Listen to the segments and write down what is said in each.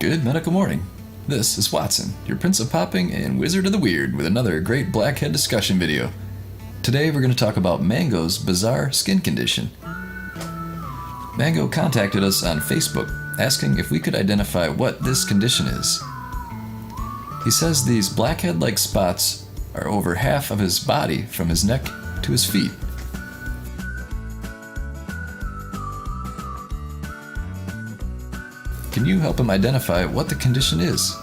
Good medical morning. This is Watson, your Prince of Popping and Wizard of the Weird, with another great Blackhead discussion video. Today we're going to talk about Mango's bizarre skin condition. Mango contacted us on Facebook asking if we could identify what this condition is. He says these blackhead-like spots are over half of his body from his neck to his feet. Can you help him identify what the condition is?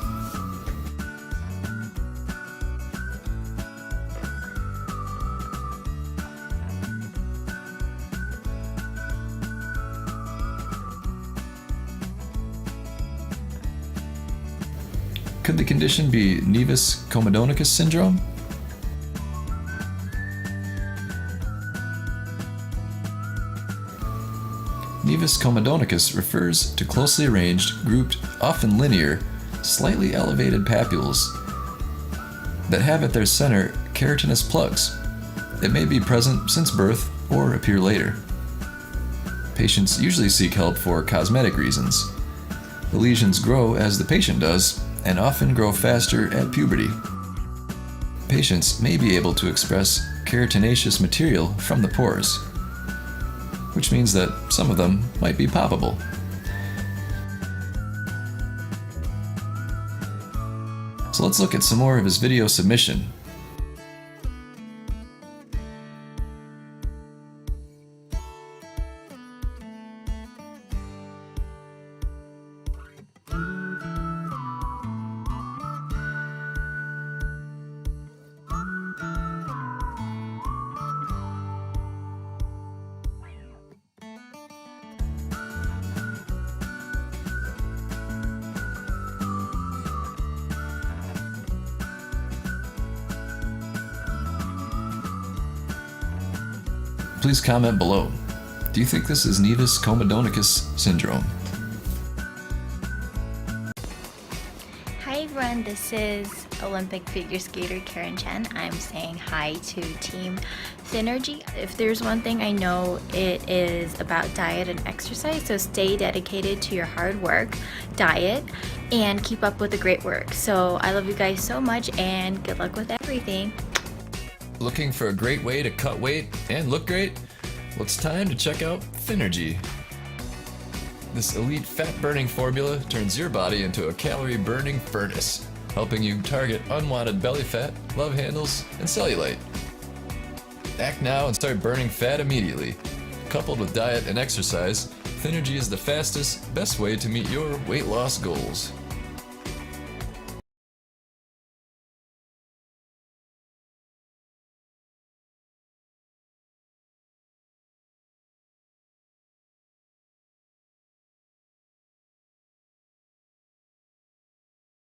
Could the condition be Nevus Comedonicus syndrome? Nevus Comedonicus refers to closely arranged, grouped, often linear, slightly elevated papules that have at their center keratinous plugs. It may be present since birth or appear later. Patients usually seek help for cosmetic reasons. The lesions grow as the patient does and often grow faster at puberty. Patients may be able to express keratinaceous material from the pores, which means that some of them might be poppable. So let's look at some more of his video submission. Please comment below. Do you think this is Nevus Comedonicus syndrome? Hi everyone, this is Olympic figure skater Karen Chen. I'm saying hi to Team Synergy. If there's one thing I know, it is about diet and exercise, so stay dedicated to your hard work, diet, and keep up with the great work. So I love you guys so much and good luck with everything. Looking for a great way to cut weight and look great? Well, it's time to check out Synergy. This elite fat-burning formula turns your body into a calorie-burning furnace, helping you target unwanted belly fat, love handles, and cellulite. Act now and start burning fat immediately. Coupled with diet and exercise, Synergy is the fastest, best way to meet your weight loss goals.